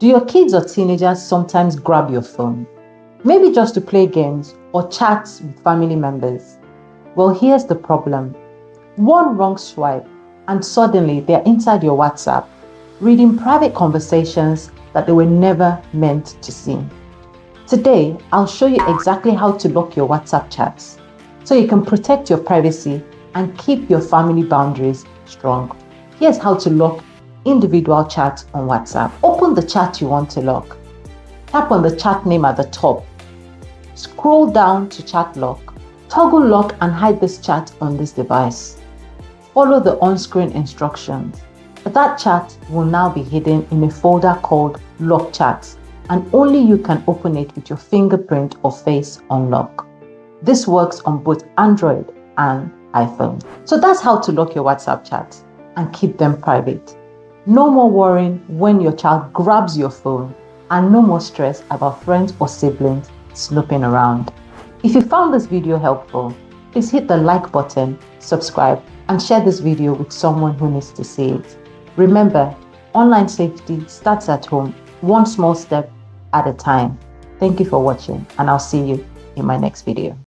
Do your kids or teenagers sometimes grab your phone? Maybe just to play games or chat with family members? Well, here's the problem. One wrong swipe and suddenly they're inside your WhatsApp, reading private conversations that they were never meant to see. Today, I'll show you exactly how to lock your WhatsApp chats so you can protect your privacy and keep your family boundaries strong. Here's how to lock individual chats on WhatsApp. Open the chat you want to lock. Tap on the chat name at the top. Scroll down to chat lock. Toggle lock and hide this chat on this device. Follow the on-screen instructions. That chat will now be hidden in a folder called Lock Chats, and only you can open it with your fingerprint or face unlock. This works on both Android and iPhone. So that's how to lock your WhatsApp chats and keep them private. No more worrying when your child grabs your phone, and no more stress about friends or siblings snooping around. If you found this video helpful, please hit the like button, subscribe, and share this video with someone who needs to see it. Remember, online safety starts at home, one small step at a time. Thank you for watching, and I'll see you in my next video.